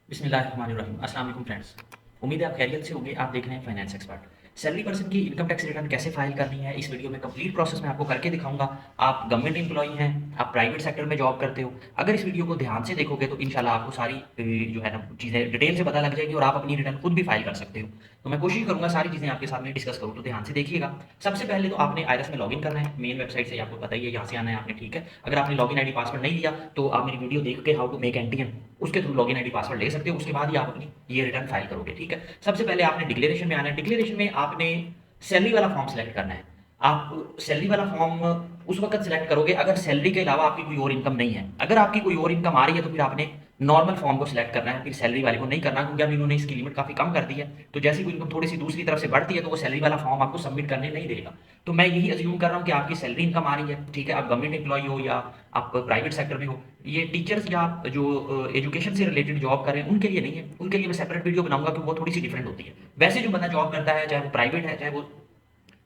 बिस्मिल्लाहिर्रहमानिर्रहीम। अस्सलाम वालेकुम फ्रेंड्स, उम्मीद है आप खैरियत से होंगे। आप देख रहे हैं फाइनेंस एक्सपर्ट। सैलरी पर्सन की इनकम टैक्स रिटर्न कैसे फाइल करनी है, इस वीडियो में कंप्लीट प्रोसेस मैं आपको करके दिखाऊंगा। आप गवर्नमेंट एम्प्लॉई हैं, आप प्राइवेट सेक्टर में जॉब करते हो, अगर इस वीडियो को ध्यान से देखोगे तो इंशाल्लाह आपको सारी जो है ना चीज़ें डिटेल से पता लग जाएगी और आप अपनी रिटर्न खुद भी फाइल कर सकते हो। तो मैं कोशिश करूंगा सारी चीज़ें आपके साथ में डिस्कस करूँ, तो ध्यान से देखिएगा। सबसे पहले तो आपने आईआरएस में लॉगिन करना है, मेन वेबसाइट से आपको पता ही है, यहाँ से आना है आपने, ठीक है। अगर आपने लॉगिन आईडी पासवर्ड नहीं लिया तो आप मेरी वीडियो देख के हाउ टू मेक एनटीएन उसके थ्रू लॉगिन आईडी पासवर्ड ले सकते हो, उसके बाद ही आप अपनी ये रिटर्न फाइल करोगे, ठीक है। सबसे पहले आपने डिक्लेरेशन में आना है। डिक्लेरेशन में आपने सैलरी वाला फॉर्म सेलेक्ट करना है। आप सैलरी वाला फॉर्म उस वक्त सेलेक्ट करोगे अगर सैलरी के अलावा आपकी कोई और इनकम नहीं है। अगर आपकी कोई और इनकम आ रही है तो फिर आपने नॉर्मल फॉर्म को सिलेक्ट करना है, फिर सैलरी वाले को नहीं करना, क्योंकि अब इन्होंने इसकी लिमिट काफ़ी कम कर दी है। तो जैसी कोई इनकम थोड़ी सी दूसरी तरफ से बढ़ती है तो वो सैलरी वाला फॉर्म आपको सबमिट करने नहीं देगा। तो मैं यही अज्यूम कर रहा हूँ कि आपकी सैलरी इनकम आ रही है, ठीक है। आप गवर्नमेंट एम्प्लॉई हो या आप प्राइवेट सेक्टर में हो, ये टीचर्स या जो एजुकेशन से रिलेटेड जॉब कर रहे हैं उनके लिए नहीं है, उनके लिए मैं सेपरेट वीडियो बनाऊंगा कि वो थोड़ी सी डिफरेंट होती है। वैसे जो बंदा जॉब करता है, चाहे वो प्राइवेट है चाहे वो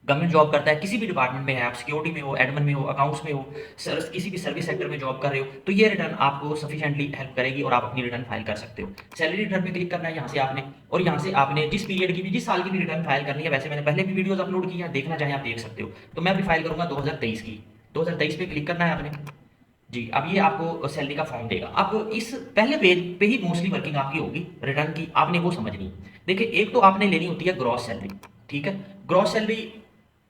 गवर्नमेंट जॉब करता है, किसी भी डिपार्टमेंट में है, आप सिक्योरिटी में हो, एडमिन में हो, अकाउंट्स में हो, किसी भी सर्विस सेक्टर में जॉब कर रहे हो, तो ये रिटर्न आपको सफिशिएंटली हेल्प करेगी और आप अपनी रिटर्न फाइल कर सकते हो। सैलरी रिटर्न पे क्लिक करना है यहाँ से आपने, और यहाँ से आपने जिस पीरियड की भी, जिस साल की भी रिटर्न फाइल करनी है। वैसे मैंने पहले भी वीडियोस अपलोड की है, देखना चाहे आप देख सकते हो। तो मैं अभी फाइल करूंगा 2023 की। 2023 पे क्लिक करना है आपने। जी, अब ये आपको सैलरी का फॉर्म देगा। अब इस पहले पेज पे ही मोस्टली वर्किंग आपकी होगी रिटर्न की, आपने वो समझनी है। देखिए, एक तो आपने लेनी होती है ग्रॉस सैलरी, ठीक है। ग्रॉस सैलरी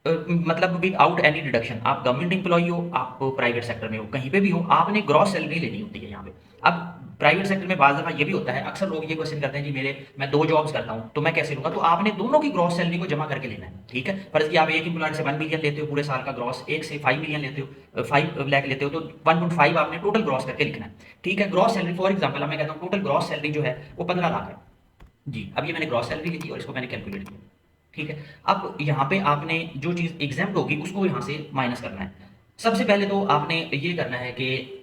मतलब विदाउट एनी डिडक्शन, आप गवर्नमेंट एम्प्लॉई हो, आप प्राइवेट सेक्टर में हो, कहीं पे भी हो, आपने ग्रॉस सैलरी लेनी होती है यहाँ पे। अब प्राइवेट सेक्टर में बाज़ दफ़ा ये भी होता है, अक्सर लोग ये क्वेश्चन करते हैं जी मैं 2 जॉब्स करता हूँ, तो मैं कैसे लूँगा? तो आपने दोनों की ग्रॉस सैलरी को जमा करके लेना है, ठीक है। फर्ज़ किया आप एक एम्प्लॉयर से 1 मिलियन लेते हो पूरे साल का ग्रॉस, एक से 5 मिलियन लेते हो, 5 लाख लेते हो, तो 1.5 आपने टोटल ग्रॉस करके लिखना है, ठीक है। ग्रॉस सैलरी फॉर एग्जाम्पल मैं कहता हूँ टोटल ग्रॉस सैलरी जो है वो 15 लाख है। जी, अब ये मैंने ग्रॉस सैलरी लिखी और इसको मैंने कैलकुलेट किया, ठीक है। अब यहाँ पे आपने जो चीज़ एग्ज़ैम्प्ट होगी उसको यहाँ से माइनस करना है। सबसे पहले तो आपने ये करना है कि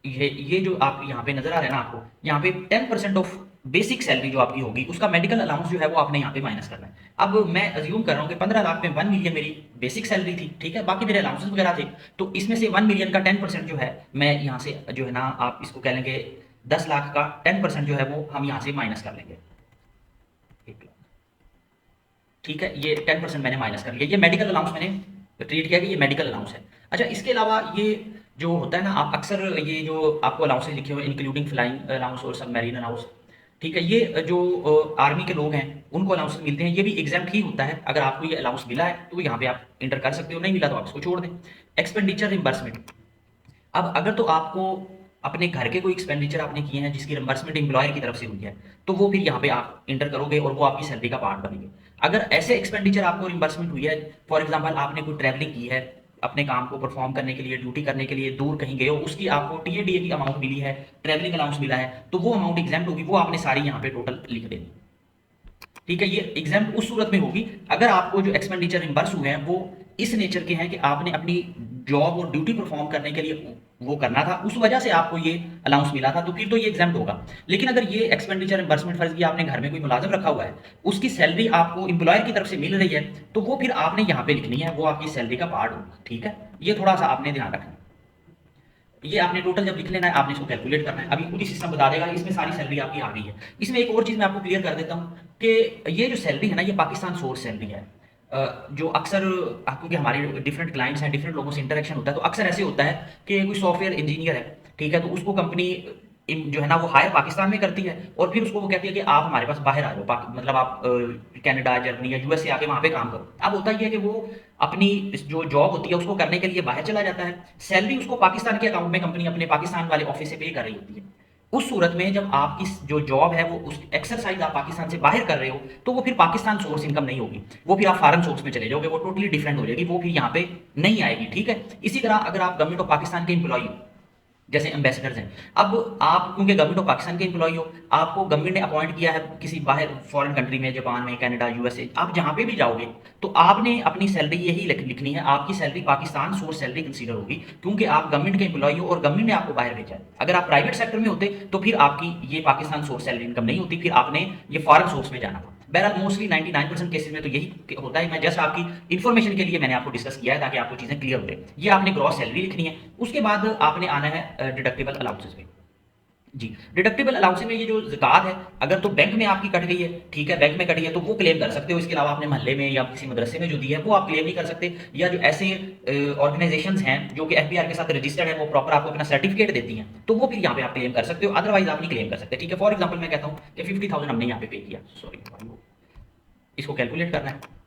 ये जो आप यहाँ पे नज़र आ रहा है ना आपको, यहाँ पे 10% ऑफ बेसिक सैलरी जो आपकी होगी उसका मेडिकल अलाउंस जो है वो आपने यहाँ पे माइनस करना है। अब मैं अज्यूम कर रहा हूँ कि 15 लाख में 1 मिलियन मेरी बेसिक सैलरी थी, ठीक है, बाकी मेरे अलाउंसेस वगैरह थे। तो इसमें से 1 मिलियन का 10% जो है मैं यहाँ से जो है ना, आप इसको कह लेंगे 10 लाख का 10% जो है वो हम यहाँ से माइनस कर लेंगे, ठीक है। ये 10% मैंने माइनस कर लिया, ये मेडिकल अलाउंस मैंने ट्रीट किया कि ये मेडिकल अलाउंस है। अच्छा, इसके अलावा ये जो होता है ना, आप अक्सर ये जो आपको अलाउंसेस लिखे हुए इंक्लूडिंग फ्लाइंग अलाउंस और सबमरीन अलाउंस, ठीक है, ये जो आर्मी के लोग हैं उनको अलाउंस मिलते हैं, ये भी एग्जाम्प्ट ही होता है। अगर आपको ये अलाउंस मिला है तो यहाँ पे आप इंटर कर सकते हो, नहीं मिला तो आप इसको छोड़ दें। एक्सपेंडिचर रिम्बर्समेंट, अब अगर तो आपको अपने घर के कोई एक्सपेंडिचर आपने किए हैं जिसकी रिम्बर्समेंट एम्प्लॉयर की तरफ से हुई है, तो वो फिर यहाँ पे आप इंटर करोगे और वो आपकी सैलरी का पार्ट बनेंगे। अगर ऐसे एक्सपेंडिचर आपको रिम्बर्समेंट हुई है, फॉर एग्जांपल आपने कोई ट्रैवलिंग की है अपने काम को परफॉर्म करने के लिए, ड्यूटी करने के लिए दूर कहीं गए हो, उसकी आपको टीएडीए की अमाउंट मिली है, ट्रैवलिंग अलाउंस मिला है, तो वो अमाउंट एग्जाम्प्ट होगी, वो आपने सारी यहाँ पे टोटल लिख देनी, ठीक है। ये एग्जाम उस सूरत में होगी अगर आपको जो एक्सपेंडिचर रिम्बर्स हुए हैं वो इस नेचर के हैं कि आपने अपनी जॉब और ड्यूटी परफॉर्म करने के लिए वो करना था, उस वजह से आपको ये अलाउंस मिला था, तो फिर तो ये एग्जाम होगा। लेकिन अगर ये एक्सपेंडिचर रिम्बर्समेंट फर्ज किया आपने घर में कोई मुलाजिम रखा हुआ है, उसकी सैलरी आपको एम्प्लॉयर की तरफ से मिल रही है, तो वो फिर आपने यहाँ पे लिखनी है, वो आपकी सैलरी का पार्ट होगा, ठीक है। ये थोड़ा सा आपने ध्यान रखना है। ये आपने टोटल जब लिख लेना है, आपने इसको कैलकुलेट करना है, अभी खुद ही सिस्टम बता देगा, इसमें सारी सैलरी आपकी आ गई है। इसमें एक और चीज़ मैं आपको क्लियर कर देता हूँ कि ये जो सैलरी है ना, ये पाकिस्तान सोर्स सैलरी है। जो अक्सर क्योंकि हमारे डिफरेंट क्लाइंट्स हैं, डिफरेंट लोगों से इंटरेक्शन होता है, तो अक्सर ऐसे होता है कि कोई सॉफ्टवेयर इंजीनियर है, ठीक है, तो उसको कंपनी जो है ना वो हायर पाकिस्तान में करती है, और फिर उसको वो कहती है कि आप हमारे पास बाहर आ जाओ, मतलब आप कनाडा, जर्मनी या यूएस से आके वहाँ पे काम करो। अब होता ही है कि वो अपनी जो जॉब होती है उसको करने के लिए बाहर चला जाता है, सैलरी उसको पाकिस्तान के अकाउंट में कंपनी अपने पाकिस्तान वाले ऑफिस से पे कर रही होती है। उस सूरत में जब आपकी जो जॉब है वो उस एक्सरसाइज आप पाकिस्तान से बाहर कर रहे हो, तो वो फिर पाकिस्तान सोर्स इनकम नहीं होगी, वो फिर आप फॉरेन सोर्स में चले जाओगे, वो टोटली डिफरेंट हो जाएगी, वो फिर यहाँ पे नहीं आएगी, ठीक है। इसी तरह अगर आप गवर्नमेंट ऑफ पाकिस्तान के एम्प्लॉई हो, जैसे एम्बेसडर्स हैं, अब आप क्योंकि गवर्नमेंट ऑफ पाकिस्तान के एम्प्लॉई हो, आपको गवर्नमेंट ने अपॉइंट किया है किसी बाहर फॉरेन कंट्री में, जापान में, कनाडा, यूएसए, आप जहाँ पे भी जाओगे तो आपने अपनी सैलरी यही लिखनी है, आपकी salary Pakistan source salary consider होगी, क्योंकि आप गवर्नमेंट के एम्प्लॉई हो और गवर्नमेंट ने आपको बाहर भेजा है। अगर आप प्राइवेट सेक्टर में होते तो फिर आपकी ये पाकिस्तान सोर्स सैलरी इनकम नहीं होती, फिर आपने ये फॉरेन सोर्स में जाना था। बहरहाल मोस्टली 99% केसेस में तो यही होता है। मैं जस्ट आपकी इन्फॉर्मेशन के लिए मैंने आपको डिस्कस किया है ताकि आपको चीज़ें क्लियर हो जाए। ये आपने ग्रॉस सैलरी लिखनी है, उसके बाद आपने आना है डिडक्टेबल अलाउंसेस पे। जी, डिडक्टिबल अलाउंस में ये जो ज़कात है, अगर तो बैंक में आपकी कट गई है, ठीक है, बैंक में कटी है तो वो क्लेम कर सकते हो। इसके अलावा आपने मोहल्ले में या किसी मदरसे में जो दी है, वो आप क्लेम नहीं कर सकते। या जो ऐसे ऑर्गेनाइजेशंस हैं जो कि एफबीआर के साथ रजिस्टर्ड है, वो प्रॉपर आपको अपना सर्टिफिकेट देती हैं, तो वो फिर यहाँ पे आप क्लेम कर सकते हो, अदरवाइज आप नहीं क्लेम कर सकते, ठीक है। फॉर एग्जाम्पल मैं कहता हूँ कि 50,000 हमने यहाँ पे पे किया, सॉरी, इसको कैलकुलेट करना है,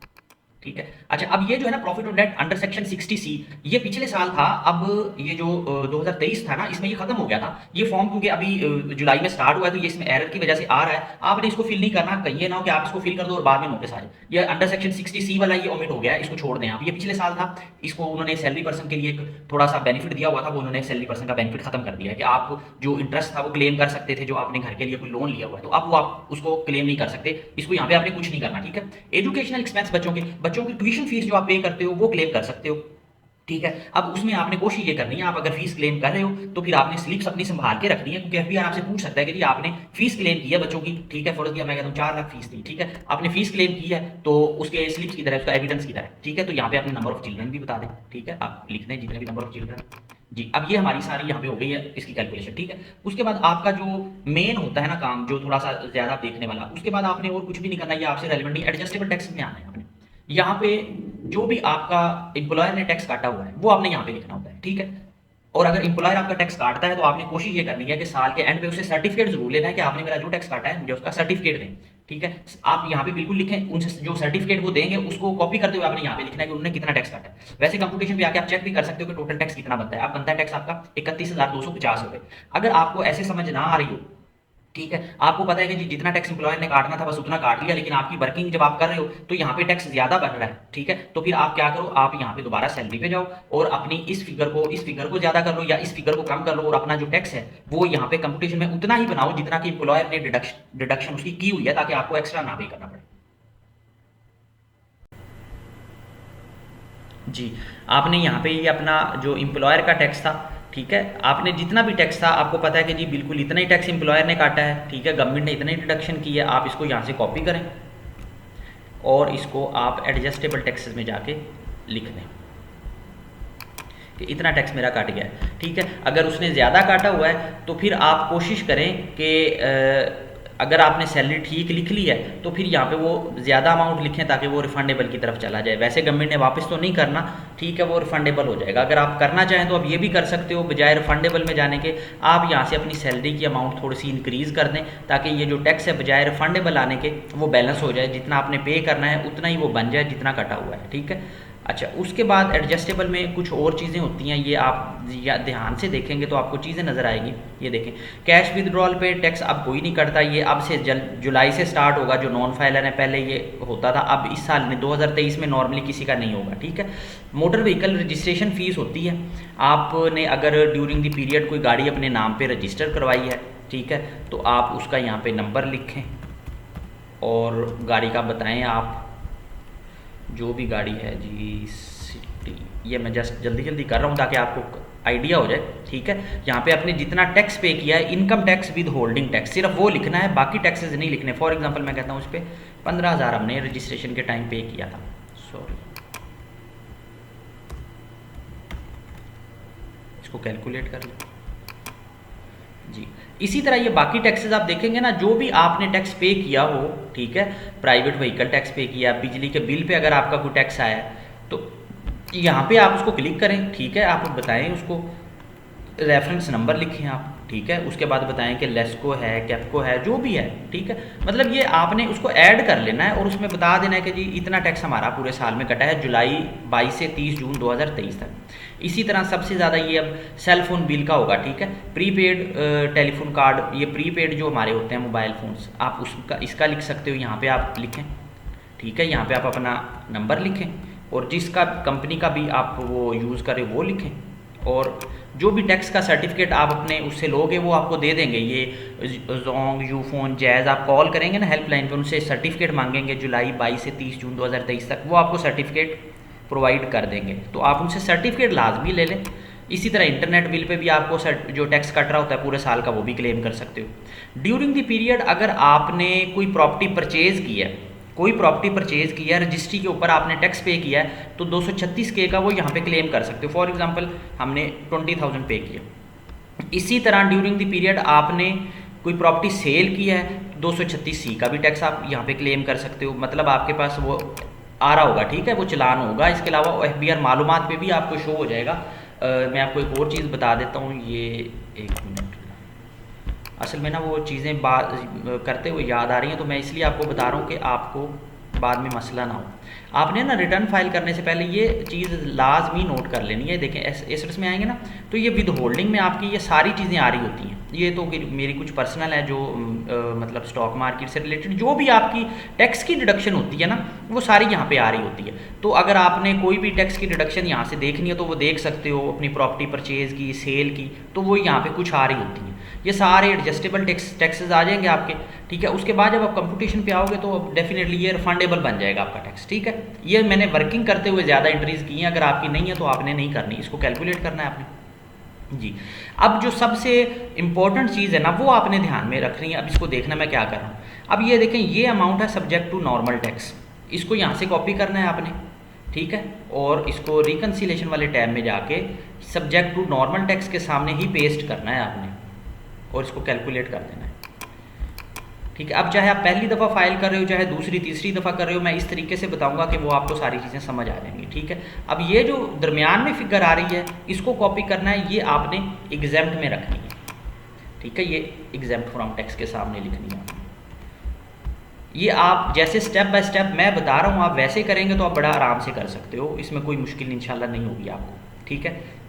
ठीक है। अच्छा, अब ये जो है ना profit on date under section 60C, ये पिछले साल था। अब ये जो 2023 था ना, इसमें ये खत्म हो गया था ये फॉर्म, क्योंकि अभी जुलाई में स्टार्ट हुआ है, तो ये इसमें एरर की वजह से आ रहा है। आपने इसको फिल नहीं करना, कहीं ये ना हो कि आप इसको फिल कर दो और बाद में नोटिस आ जाए। ये अंडर सेक्शन 60C वाला ये ओमिट हो गया है, इसको छोड़ दें आप। ये पिछले साल था, इसको उन्होंने सैलरी पर्सन के लिए एक थोड़ा सा बेनिफिट दिया हुआ था, वो उन्होंने सैलरी पर्सन का बेनिफिट खत्म कर दिया है कि आप जो इंटरेस्ट था वो क्लेम कर सकते थे, जो आपने घर के लिए कोई लोन लिया हुआ है, तो अब वो आप उसको क्लेम नहीं कर सकते। इसको यहाँ पे आपने कुछ नहीं करना, ठीक है। एजुकेशनल एक्सपेंस बच्चों की ट्यूशन फीस जो आप पे करते हो वो क्लेम कर सकते हो, ठीक है। अब उसमें आपने कोशिश ये करनी है, आप अगर फीस क्लेम कर रहे हो तो फिर आपने स्लिप्स अपनी संभाल के रखनी है, क्योंकि एफबीआर आपसे पूछ सकता है कि जी आपने फीस क्लेम की है बच्चों की, ठीक है। फॉर मैं कहता हूँ 4 लाख फीस थी, ठीक है, आपने फीस क्लेम की है, तो उसके स्लिप्स की तरह उसका एविडेंस की तरह, ठीक है। तो यहाँ पे अपने नंबर ऑफ चिल्ड्रन भी बता दें, ठीक है, आप लिख दें जितने भी नंबर ऑफ चिल्ड्रन। जी, अब ये हमारी सारी यहाँ पे हो गई है इसकी कैलकुलेशन, ठीक है। उसके बाद आपका जो मेन होता है ना काम, जो थोड़ा सा ज्यादा देखने वाला, उसके बाद आपने और कुछ भी नहीं करना, ये आपसे रेलिवेंट नहीं, एडजस्टेबल टैक्स में आना है आपने। यहाँ पे जो भी आपका एम्प्लॉयर ने टैक्स काटा हुआ है वो आपने यहाँ पे लिखना होता है, ठीक है। और अगर एम्प्लॉयर आपका टैक्स काटता है तो आपने कोशिश ये करनी है कि साल के एंड पे उसे सर्टिफिकेट जरूर लेना है कि आपने मेरा जो टैक्स काटा है मुझे उसका सर्टिफिकेट दें, ठीक है। आप यहाँ पे बिल्कुल लिखें, उनसे जो सर्टिफिकेट वो देंगे उसको कॉपी करते हुए आपने यहाँ पे लिखना है कि उन्होंने कितना टैक्स काटा है। वैसे कंप्यूटेशन पे आके आप चेक भी कर सकते हो कि टोटल टैक्स कितना बनता है। आप बनता है टैक्स आपका 31,250 रुपए। अगर आपको ऐसे समझ ना आ रही हो, ठीक है, आपको पता है कि जितना टैक्स एम्प्लॉयर ने काटना था बस उतना काट लिया, लेकिन आपकी वर्किंग जब आप कर रहे हो तो यहाँ पे टैक्स ज्यादा बन रहा है, ठीक है, तो फिर आप क्या करो, आप यहाँ पे दोबारा सैलरी पे जाओ और अपनी इस फिगर को ज्यादा कर लो या इस फिगर को कम कर लो, और अपना जो टैक्स है वो यहाँ पे कंप्यूटेशन में उतना ही बनाओ जितना कि एम्प्लॉयर ने डिडक्शन उसकी की हुई है, ताकि आपको एक्स्ट्रा ना पे करना पड़े। जी, आपने यहाँ पे ये अपना जो एम्प्लॉयर का टैक्स था, ठीक है, आपने जितना भी टैक्स था आपको पता है कि जी बिल्कुल इतना ही टैक्स एम्प्लॉयर ने काटा है, ठीक है, गवर्नमेंट ने इतना ही डिडक्शन की है। आप इसको यहाँ से कॉपी करें और इसको आप एडजस्टेबल टैक्सेस में जाके लिख दें कि इतना टैक्स मेरा काट गया है, ठीक है। अगर उसने ज़्यादा काटा हुआ है तो फिर आप कोशिश करें कि अगर आपने सैलरी ठीक लिख ली है तो फिर यहाँ पे वो ज़्यादा अमाउंट लिखें ताकि वो रिफंडेबल की तरफ चला जाए। वैसे गवर्नमेंट ने वापस तो नहीं करना, ठीक है, वो रिफंडेबल हो जाएगा। अगर आप करना चाहें तो आप ये भी कर सकते हो, बजाय रिफंडेबल में जाने के आप यहाँ से अपनी सैलरी की अमाउंट थोड़ी सी इंक्रीज़ कर दें, ताकि ये जो टैक्स है बजाय रिफंडेबल आने के वो बैलेंस हो जाए, जितना आपने पे करना है उतना ही वो बन जाए जितना कटा हुआ है, ठीक है। अच्छा, उसके बाद एडजस्टेबल में कुछ और चीज़ें होती हैं, ये आप या ध्यान से देखेंगे तो आपको चीज़ें नज़र आएगी। ये देखें, कैश विदड्रॉल पे टैक्स अब कोई नहीं करता, ये अब से जुलाई से स्टार्ट होगा। जो नॉन फाइलर है पहले ये होता था, अब इस साल में 2023 में नॉर्मली किसी का नहीं होगा, ठीक है। मोटर व्हीकल रजिस्ट्रेशन फ़ीस होती है, आपने अगर ड्यूरिंग द पीरियड कोई गाड़ी अपने नाम पर रजिस्टर करवाई है, ठीक है, तो आप उसका यहाँ पर नंबर लिखें और गाड़ी का बताएँ आप, जो भी गाड़ी है जी सिटी, ये मैं जस्ट जल्दी जल्दी कर रहा हूँ ताकि आपको आइडिया हो जाए, ठीक है। यहाँ पे आपने जितना टैक्स पे किया है, income tax with holding tax, सिर्फ वो लिखना है, बाकी टैक्सेस नहीं लिखने। फॉर एग्जांपल मैं कहता हूँ उस पर 15,000 हमने रजिस्ट्रेशन के टाइम पे किया था, सॉरी, इसको कैलकुलेट कर लो जी। इसी तरह ये बाकी टैक्सेस आप देखेंगे ना, जो भी आपने टैक्स पे किया हो, ठीक है, प्राइवेट व्हीकल टैक्स पे किया, बिजली के बिल पे अगर आपका कोई टैक्स आया है तो यहाँ पे आप उसको क्लिक करें, ठीक है, आप बताएं उसको, रेफरेंस नंबर लिखें आप, ठीक है, उसके बाद बताएं कि लेस्को है, कैपको है, जो भी है, ठीक है। मतलब ये आपने उसको ऐड कर लेना है और उसमें बता देना है कि जी इतना टैक्स हमारा पूरे साल में कटा है, जुलाई 22 से 30 जून 2023 तक। इसी तरह सबसे ज़्यादा ये अब सेल फोन बिल का होगा, ठीक है, प्रीपेड टेलीफोन कार्ड, ये प्रीपेड जो हमारे होते हैं मोबाइल फ़ोन्स, आप उसका इसका लिख सकते हो, यहाँ पे आप लिखें, ठीक है, यहाँ पे आप अपना नंबर लिखें और जिसका कंपनी का भी आप वो यूज़ करें वो लिखें, और जो भी टैक्स का सर्टिफिकेट आप अपने उससे लोगे वो आपको दे देंगे। ये जोंग, यूफोन, जैज़, आप कॉल करेंगे ना हेल्पलाइन पे, उनसे सर्टिफिकेट मांगेंगे जुलाई 22 से 30 जून 2023 तक, वो आपको सर्टिफिकेट प्रोवाइड कर देंगे, तो आप उनसे सर्टिफिकेट लाजमी ले लें। इसी तरह इंटरनेट बिल पे भी आपको जो टैक्स कट रहा होता है पूरे साल का वो भी क्लेम कर सकते हो। ड्यूरिंग द पीरियड अगर आपने कोई प्रॉपर्टी परचेज की है, कोई प्रॉपर्टी परचेज की है, रजिस्ट्री के ऊपर आपने टैक्स पे किया है, तो 236K का वो यहाँ पे क्लेम कर सकते हो। फॉर एग्जांपल हमने 20,000 पे किया, इसी तरह ड्यूरिंग द पीरियड आपने कोई प्रॉपर्टी सेल की है, 236C का भी टैक्स आप यहाँ पे क्लेम कर सकते हो, मतलब आपके पास वो आ रहा होगा, ठीक है, वो चलान होगा। इसके अलावा FBR मालूमात पे भी आपको शो हो जाएगा। मैं आपको एक और चीज़ बता देता हूँ, ये 1 मिनट, असल में ना वो चीज़ें बात करते हुए याद आ रही हैं, तो मैं इसलिए आपको बता रहा हूँ कि आपको बाद में मसला ना हो। आपने ना रिटर्न फाइल करने से पहले ये चीज़ लाजमी नोट कर लेनी है। देखें एसेट्स में आएंगे ना, तो ये विद होल्डिंग में आपकी ये सारी चीज़ें आ रही होती हैं। ये तो मेरी कुछ पर्सनल है जो मतलब स्टॉक मार्केट से रिलेटेड जो भी आपकी टैक्स की डिडक्शन होती है ना, वो सारी यहाँ पे आ रही होती है। तो अगर आपने कोई भी टैक्स की डिडक्शन यहाँ से देखनी है तो वो देख सकते हो, अपनी प्रॉपर्टी परचेज़ की, सेल की, तो वो यहाँ पे कुछ आ रही होती हैं। ये सारे एडजस्टेबल टैक्सेस आ जाएंगे आपके, ठीक है। उसके बाद जब आप कंप्यूटेशन पे आओगे तो डेफिनेटली ये रिफंडेबल बन जाएगा आपका टैक्स, ठीक है। ये मैंने वर्किंग करते हुए ज़्यादा एंट्रीज की हैं, अगर आपकी नहीं है तो आपने नहीं करनी, इसको कैलकुलेट करना है आपने जी। अब जो सबसे इंपॉर्टेंट चीज़ है ना, वो आपने ध्यान में रखनी है। अब इसको देखना मैं क्या कर रहा हूँ। अब ये देखें, ये अमाउंट है सब्जेक्ट टू नॉर्मल टैक्स, इसको यहाँ से कॉपी करना है आपने, ठीक है, और इसको रिकन्सिलेशन वाले टैब में जाके सब्जेक्ट टू नॉर्मल टैक्स के सामने ही पेस्ट करना है आपने, और इसको कैलकुलेट कर देना है, ठीक है। अब चाहे आप पहली दफ़ा फाइल कर रहे हो, चाहे दूसरी तीसरी दफ़ा कर रहे हो, मैं इस तरीके से बताऊंगा कि वो आपको सारी चीज़ें समझ आ जाएंगी, ठीक है। अब ये जो दरमियान में फिगर आ रही है, इसको कॉपी करना है, ये आपने एग्जेम्प्ट में रखनी है, ठीक है। ये एग्जेम्प्ट फ्रॉम टैक्स के सामने लिखनी है। ये आप जैसे स्टेप बाय स्टेप मैं बता रहा हूँ, आप वैसे करेंगे तो आप बड़ा आराम से कर सकते हो, इसमें कोई मुश्किल इंशाल्लाह नहीं होगी आपको, ठीक है।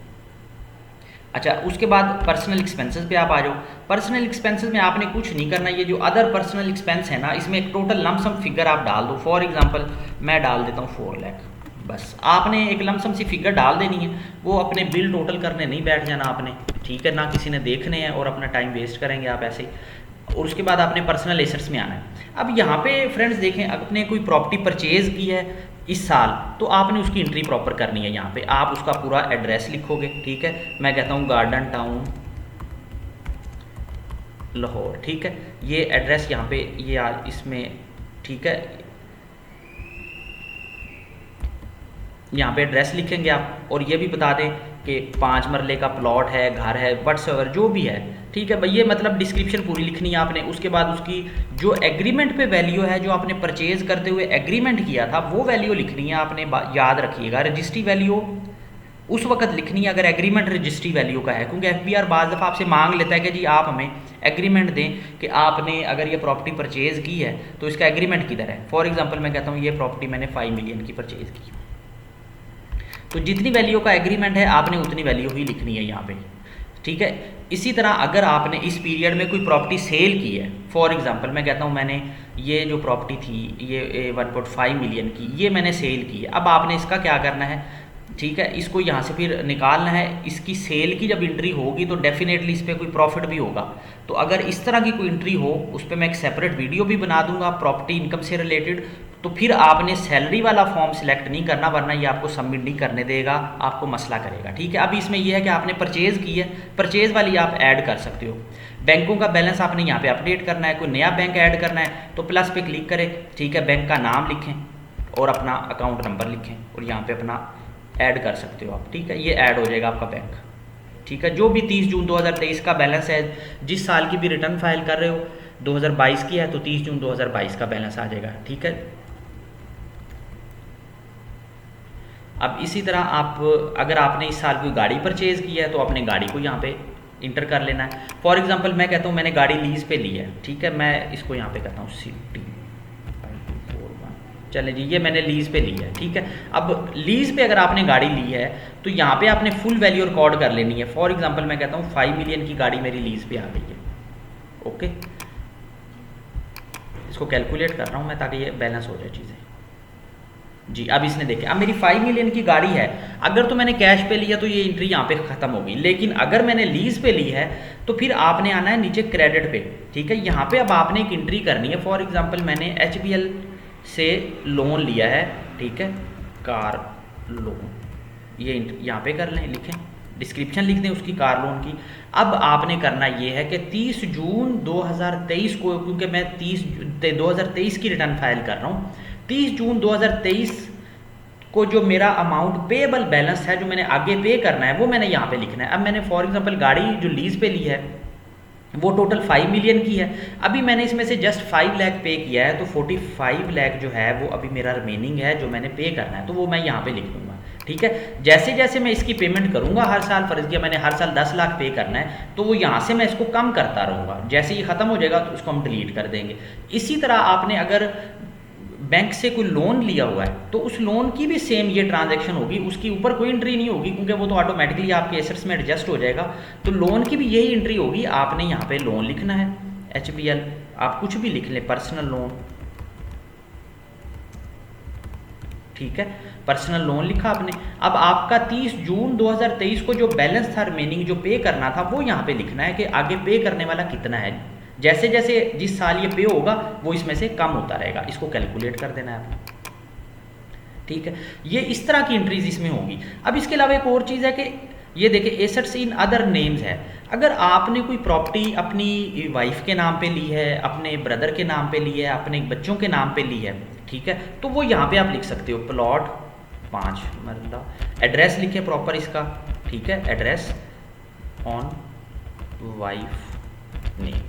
अच्छा, उसके बाद पर्सनल एक्सपेंसेस पे आप आ जाओ। पर्सनल एक्सपेंसेस में आपने कुछ नहीं करना, ये जो अदर पर्सनल एक्सपेंस है ना, इसमें एक टोटल लमसम फिगर आप डाल दो। फॉर एग्जांपल मैं डाल देता हूँ 4 लाख, बस आपने एक लमसम सी फिगर डाल देनी है। वो अपने बिल टोटल करने नहीं बैठ जाना आपने, ठीक है, ना किसी ने देखने हैं और अपना टाइम वेस्ट करेंगे आप ऐसे ही। और उसके बाद आपने पर्सनल एसेट्स में आना है। अब यहाँ पे फ्रेंड्स देखें, आपने कोई प्रॉपर्टी परचेज की है इस साल, तो आपने उसकी एंट्री प्रॉपर करनी है। यहाँ पे आप उसका पूरा एड्रेस लिखोगे, ठीक है। मैं कहता हूँ गार्डन टाउन लाहौर, ठीक है। ये एड्रेस यहाँ पे ये इसमें, ठीक है, यहाँ पे एड्रेस लिखेंगे आप, और ये भी बता दें कि 5 मरले का प्लॉट है, घर है, व्हाट्सएवर जो भी है, ठीक है भाई। ये मतलब डिस्क्रिप्शन पूरी लिखनी है आपने। उसके बाद उसकी जो एग्रीमेंट पे वैल्यू है, जो आपने परचेज करते हुए एग्रीमेंट किया था, वो वैल्यू लिखनी है आपने, याद रखिएगा। रजिस्ट्री वैल्यू उस वक्त लिखनी है अगर एग्रीमेंट रजिस्ट्री वैल्यू का है, क्योंकि FBR बाज़ दफ़ा आपसे मांग लेता है कि जी आप हमें एग्रीमेंट दें कि आपने अगर ये प्रॉपर्टी परचेज़ की है तो इसका एग्रीमेंट किधर है। फॉर एग्जांपल मैं कहता हूँ ये प्रॉपर्टी मैंने 5 मिलियन की परचेज़ की, तो जितनी वैल्यू का एग्रीमेंट है आपने उतनी वैल्यू ही लिखनी है यहाँ पे, ठीक है। इसी तरह अगर आपने इस पीरियड में कोई प्रॉपर्टी सेल की है, फॉर एग्जांपल मैं कहता हूँ मैंने ये जो प्रॉपर्टी थी ये 1.5 मिलियन की, ये मैंने सेल की है। अब आपने इसका क्या करना है, ठीक है, इसको यहाँ से फिर निकालना है। इसकी सेल की जब एंट्री होगी तो डेफिनेटली इस पर कोई प्रॉफिट भी होगा। तो अगर इस तरह की कोई एंट्री हो, उस पर मैं एक सेपरेट वीडियो भी बना दूंगा प्रॉपर्टी इनकम से रिलेटेड। तो फिर आपने सैलरी वाला फॉर्म सिलेक्ट नहीं करना, वरना ये आपको सबमिट नहीं करने देगा, आपको मसला करेगा, ठीक है। अभी इसमें यह है कि आपने परचेज़ की है, परचेज़ वाली आप ऐड कर सकते हो। बैंकों का बैलेंस आपने यहाँ पे अपडेट करना है, कोई नया बैंक ऐड करना है तो प्लस पे क्लिक करें, ठीक है। बैंक का नाम लिखें और अपना अकाउंट नंबर लिखें और यहाँ पे अपना ऐड कर सकते हो आप, ठीक है। ये ऐड हो जाएगा आपका बैंक, ठीक है। जो भी 30 जून 2023 का बैलेंस है, जिस साल की भी रिटर्न फाइल कर रहे हो, 2022 की है तो 30 जून 2022 का बैलेंस आ जाएगा, ठीक है। अब इसी तरह आप अगर आपने इस साल कोई गाड़ी परचेज की है तो अपने गाड़ी को यहाँ पे इंटर कर लेना है। फॉर एग्जांपल मैं कहता हूँ मैंने गाड़ी लीज पे ली है, ठीक है। मैं इसको यहाँ पे कहता हूँ CT, चले जी, ये मैंने लीज पे ली है, ठीक है। अब लीज पे अगर आपने गाड़ी ली है तो यहाँ पे आपने फुल वैल्यू रिकॉर्ड कर लेनी है। फॉर एग्जांपल मैं कहता हूँ 5 मिलियन की गाड़ी मेरी लीज पे आ गई है, ओके। इसको कैलकुलेट कर रहा हूँ मैं ताकि ये बैलेंस हो जाए चीज़ें जी। अब इसने देखे, अब मेरी 5 मिलियन की गाड़ी है। अगर तो मैंने कैश पे लिया तो ये एंट्री यहाँ पे ख़त्म होगी, लेकिन अगर मैंने लीज पे ली है तो फिर आपने आना है नीचे क्रेडिट पे, ठीक है। यहाँ पे अब आपने एक एंट्री करनी है। फॉर एग्जांपल मैंने HBL से लोन लिया है, ठीक है, कार लोन, ये यहाँ पे कर लें, लिखें, डिस्क्रिप्शन लिख दें उसकी कार लोन की। अब आपने करना ये है कि 30 जून 2023 को, क्योंकि मैं 2023 की रिटर्न फाइल कर रहा हूँ, 30 जून 2023 को जो मेरा अमाउंट पेएबल बैलेंस है जो मैंने आगे पे करना है वो मैंने यहाँ पे लिखना है। अब मैंने फॉर एग्जांपल गाड़ी जो लीज पे ली है वो टोटल 5 मिलियन की है, अभी मैंने इसमें से जस्ट 5 लाख पे किया है, तो 45 लाख जो है वो अभी मेरा रिमेनिंग है जो मैंने पे करना है, तो वो मैं यहाँ पे लिख दूंगा। ठीक है, जैसे जैसे मैं इसकी पेमेंट करूंगा हर साल, फर्ज किया मैंने हर साल 10 लाख पे करना है, तो वो यहाँ से मैं इसको कम करता रहूँगा, जैसे ये ख़त्म हो जाएगा तो उसको हम डिलीट कर देंगे। इसी तरह आपने अगर बैंक से कोई लोन लिया हुआ है तो उस लोन की भी सेम ये ट्रांजैक्शन होगी, उसकी ऊपर कोई एंट्री नहीं होगी क्योंकि वो तो ऑटोमेटिकली आपके एसेट्स में एडजस्ट हो जाएगा। तो लोन की भी यही एंट्री होगी, आपने यहाँ पे लोन लिखना है HBL, आप कुछ भी लिख लें, पर्सनल लोन। ठीक है, पर्सनल लोन लिखा आपने। अब आपका 30 जून 2023 को जो बैलेंस था रिमेनिंग जो पे करना था वो यहाँ पे लिखना है कि आगे पे करने वाला कितना है। जैसे जैसे जिस साल ये पे होगा वो इसमें से कम होता रहेगा, इसको कैलकुलेट कर देना है आपने। ठीक है, ये इस तरह की एंट्रीज इसमें होगी। अब इसके अलावा एक और चीज़ है कि ये देखिए एसेट्स इन अदर नेम्स है, अगर आपने कोई प्रॉपर्टी अपनी वाइफ के नाम पे ली है, अपने ब्रदर के नाम पे ली है, अपने बच्चों के नाम पे ली है, ठीक है, तो वो यहाँ पे आप लिख सकते हो प्लॉट 5 मरला, एड्रेस लिखे प्रॉपर इसका, ठीक है, एड्रेस ऑन वाइफ नेम।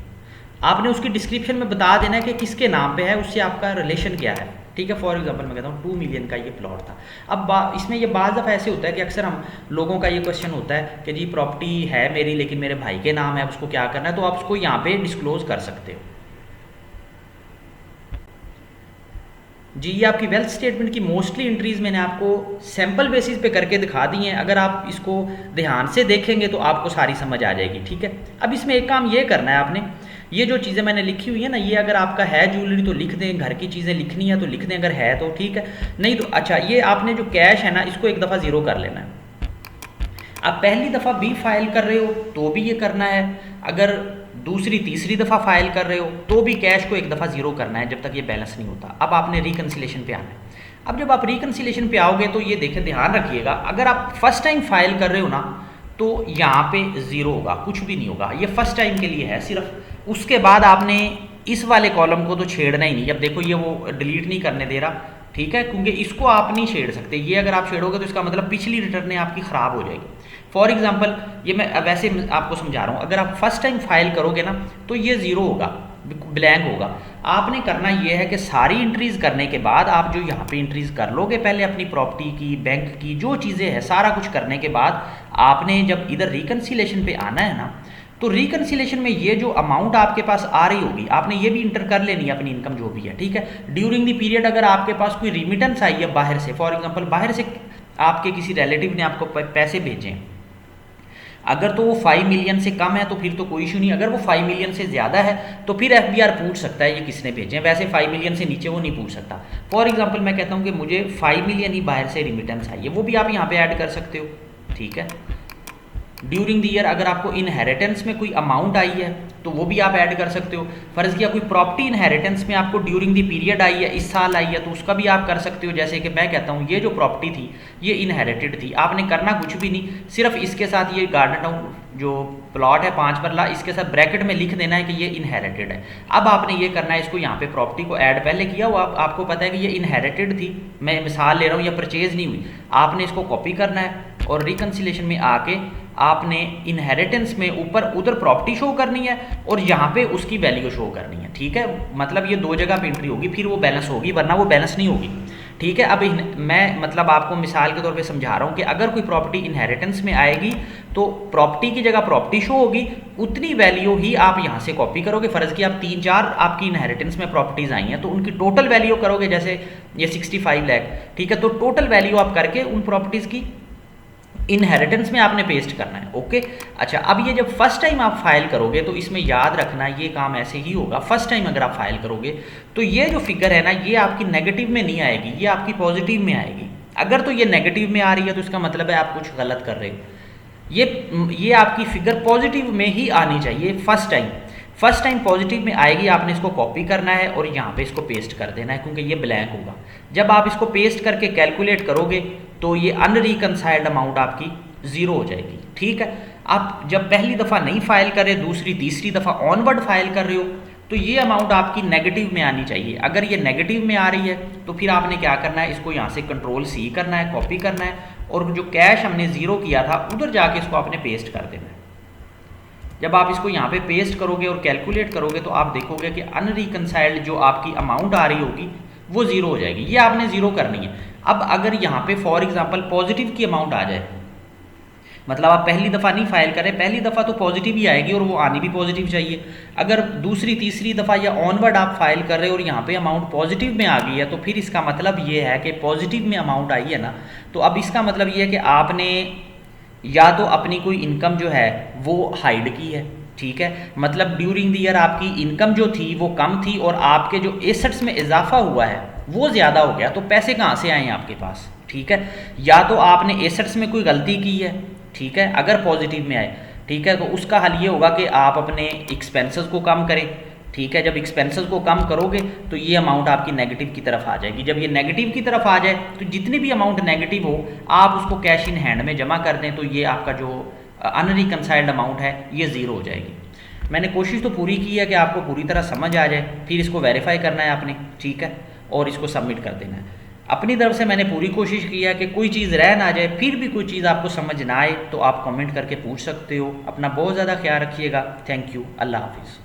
आपने उसकी डिस्क्रिप्शन में बता देना है कि किसके नाम पे है, उससे आपका रिलेशन क्या है। ठीक है, फॉर एग्जांपल मैं कहता हूँ 2 मिलियन का ये प्लॉट था। अब इसमें ये बाज़ दफ़ा ऐसे होता है कि अक्सर हम लोगों का ये क्वेश्चन होता है कि जी प्रॉपर्टी है मेरी लेकिन मेरे भाई के नाम है, उसको क्या करना है, तो आप उसको यहाँ पे डिस्क्लोज कर सकते हो। जी, ये आपकी वेल्थ स्टेटमेंट की मोस्टली एंट्रीज मैंने आपको सैम्पल बेसिस पे करके दिखा दी हैं, अगर आप इसको ध्यान से देखेंगे तो आपको सारी समझ आ जाएगी। ठीक है, अब इसमें एक काम ये करना है आपने, ये जो चीज़ें मैंने लिखी हुई है ना, ये अगर आपका है ज्वेलरी तो लिख दें, घर की चीज़ें लिखनी है तो लिख दें अगर है तो, ठीक है, नहीं तो अच्छा ये आपने जो कैश है ना इसको एक दफ़ा ज़ीरो कर लेना है। आप पहली दफ़ा भी फाइल कर रहे हो तो भी ये करना है, अगर दूसरी तीसरी दफ़ा फाइल कर रहे हो तो भी कैश को एक दफ़ा ज़ीरो करना है जब तक ये बैलेंस नहीं होता। अब आपने रिकन्सिलेशन पे आना है। अब जब आप रिकन्सिलेशन पे आओगे तो ये देखें, ध्यान रखिएगा, अगर आप फर्स्ट टाइम फाइल कर रहे हो ना तो यहाँ पे ज़ीरो होगा, कुछ भी नहीं होगा, ये फर्स्ट टाइम के लिए है सिर्फ। उसके बाद आपने इस वाले कॉलम को तो छेड़ना ही नहीं। अब देखो ये वो डिलीट नहीं करने दे रहा, ठीक है, क्योंकि इसको आप नहीं छेड़ सकते, ये अगर आप छेड़ोगे तो इसका मतलब पिछली रिटर्नें आपकी ख़राब हो जाएगी। फॉर एग्जांपल ये मैं वैसे आपको समझा रहा हूँ, अगर आप फर्स्ट टाइम फाइल करोगे ना तो ये ज़ीरो होगा, ब्लैंक होगा। आपने करना ये है कि सारी एंट्रीज़ करने के बाद आप जो यहाँ पे एंट्रीज़ कर लोगे पहले अपनी प्रॉपर्टी की, बैंक की, जो चीज़ें हैं सारा कुछ करने के बाद आपने जब इधर रिकन्सिलेशन पे आना है ना, तो रिकन्सिलेशन में ये जो अमाउंट आपके पास आ रही होगी आपने ये भी इंटर कर लेनी है अपनी इनकम जो भी है। ठीक है, ड्यूरिंग द पीरियड अगर आपके पास कोई रिमिटेंस आई है बाहर से, फॉर एग्जांपल बाहर से आपके किसी रिलेटिव ने आपको पैसे भेजे, अगर तो वो 5 मिलियन से कम है तो फिर तो कोई इशू नहीं, अगर वो 5 मिलियन से ज़्यादा है तो फिर FBR पूछ सकता है ये किसने भेजे हैं, वैसे 5 मिलियन से नीचे वो नहीं पूछ सकता। फॉर एग्जांपल मैं कहता हूँ कि मुझे 5 मिलियन ही बाहर से रिमिटेंस आई है, वो भी आप यहाँ पे ऐड कर सकते हो। ठीक है, ड्यूरिंग द ईयर अगर आपको इनहेरिटेंस में कोई अमाउंट आई है तो वो भी आप ऐड कर सकते हो। फर्ज किया कोई प्रॉपर्टी इनहेरिटेंस में आपको ड्यूरिंग द पीरियड आई है, इस साल आई है, तो उसका भी आप कर सकते हो। जैसे कि मैं कहता हूँ ये जो प्रॉपर्टी थी ये इनहेरिटेड थी, आपने करना कुछ भी नहीं, सिर्फ इसके साथ ये गार्डन टाउन जो प्लॉट है 5 मरला, इसके साथ ब्रैकेट में लिख देना है कि ये इनहेरिटेड है। अब आपने ये करना है, इसको यहाँ पे प्रॉपर्टी को ऐड पहले किया हुआ, आपको पता है कि ये इनहेरिटेड थी, मैं मिसाल ले रहा हूँ, या परचेज नहीं हुई, आपने इसको कॉपी करना है और रिकन्सिलेशन में आके आपने इनहेरिटेंस में ऊपर उधर प्रॉपर्टी शो करनी है और यहाँ पे उसकी वैल्यू शो करनी है। ठीक है, मतलब ये दो जगह पे एंट्री होगी, फिर वो बैलेंस होगी, वरना वो बैलेंस नहीं होगी। ठीक है, अब मैं मतलब आपको मिसाल के तौर पे समझा रहा हूँ कि अगर कोई प्रॉपर्टी इनहेरिटेंस में आएगी तो प्रॉपर्टी की जगह प्रॉपर्टी शो होगी, उतनी वैल्यू ही आप यहाँ से कॉपी करोगे। फ़र्ज़ की आप 3-4 आपकी इनहेरिटेंस में प्रॉपर्टीज़ आई हैं तो उनकी टोटल वैल्यू करोगे, जैसे ये 65 लाख, ठीक है, तो टोटल वैल्यू आप करके उन प्रॉपर्टीज़ की इनहेरिटेंस में आपने पेस्ट करना है। ओके, अच्छा, अब ये जब फर्स्ट टाइम आप फाइल करोगे तो इसमें याद रखना ये काम ऐसे ही होगा। फर्स्ट टाइम अगर आप फाइल करोगे तो ये जो फिगर है ना ये आपकी नेगेटिव में नहीं आएगी, ये आपकी पॉजिटिव में आएगी। अगर तो ये नेगेटिव में आ रही है तो इसका मतलब है आप कुछ गलत कर रहे हो। ये आपकी फिगर पॉजिटिव में ही आनी चाहिए फर्स्ट टाइम पॉजिटिव में आएगी, आपने इसको कॉपी करना है और यहाँ पे इसको पेस्ट कर देना है क्योंकि ये ब्लैंक होगा। जब आप इसको पेस्ट करके कैलकुलेट करोगे तो ये अनरिकनसाइल्ड अमाउंट आपकी ज़ीरो हो जाएगी। ठीक है, आप जब पहली दफ़ा नहीं फाइल कर रहे, दूसरी तीसरी दफ़ा ऑनवर्ड फाइल कर रहे हो तो तो ये अमाउंट आपकी नेगेटिव में आनी चाहिए। अगर ये नेगेटिव में आ रही है तो फिर आपने क्या करना है, इसको यहाँ से कंट्रोल सी करना है, कॉपी करना है, और जो कैश हमने ज़ीरो किया था उधर जाके इसको आपने पेस्ट कर देना है। जब आप इसको यहाँ पे पेस्ट करोगे और कैलकुलेट करोगे तो आप देखोगे कि अनरिकनसाइल्ड जो आपकी अमाउंट आ रही होगी वो ज़ीरो हो जाएगी। ये आपने ज़ीरो करनी है। अब अगर यहाँ पे फॉर एग्जांपल पॉजिटिव की अमाउंट आ जाए, मतलब आप पहली दफ़ा नहीं फाइल करें, पहली दफ़ा तो पॉजिटिव ही आएगी और वो आनी भी पॉजिटिव चाहिए। अगर दूसरी तीसरी दफ़ा या ऑनवर्ड आप फाइल कर रहे हो और यहाँ पे अमाउंट पॉजिटिव में आ गई है तो फिर इसका मतलब ये है कि पॉजिटिव में अमाउंट आई है ना, तो अब इसका मतलब ये है कि आपने या तो अपनी कोई इनकम जो है वो हाइड की है, ठीक है, मतलब ड्यूरिंग द ईयर आपकी इनकम जो थी वो कम थी और आपके जो एसेट्स में इजाफा हुआ है वो ज़्यादा हो गया, तो पैसे कहाँ से आए आपके पास, ठीक है। या तो आपने एसेट्स में कोई गलती की है, ठीक है, अगर पॉजिटिव में आए, ठीक है, तो उसका हल ये होगा कि आप अपने एक्सपेंसेस को कम करें, ठीक है। जब एक्सपेंसेस को कम करोगे तो ये अमाउंट आपकी नेगेटिव की तरफ आ जाएगी। जब ये नेगेटिव की तरफ आ जाए तो जितनी भी अमाउंट नेगेटिव हो आप उसको कैश इन हैंड में जमा कर दें, तो ये आपका जो अनरिकनसाइल्ड अमाउंट है ये ज़ीरो हो जाएगी। मैंने कोशिश तो पूरी की है कि आपको पूरी तरह समझ आ जाए, फिर इसको वेरीफाई करना है आपने, ठीक है, और इसको सबमिट कर देना है। अपनी तरफ से मैंने पूरी कोशिश की है कि कोई चीज़ रह ना जाए, फिर भी कोई चीज़ आपको समझ ना आए तो आप कमेंट करके पूछ सकते हो। अपना बहुत ज़्यादा ख्याल रखिएगा। Thank you. अल्लाह हाफिज़।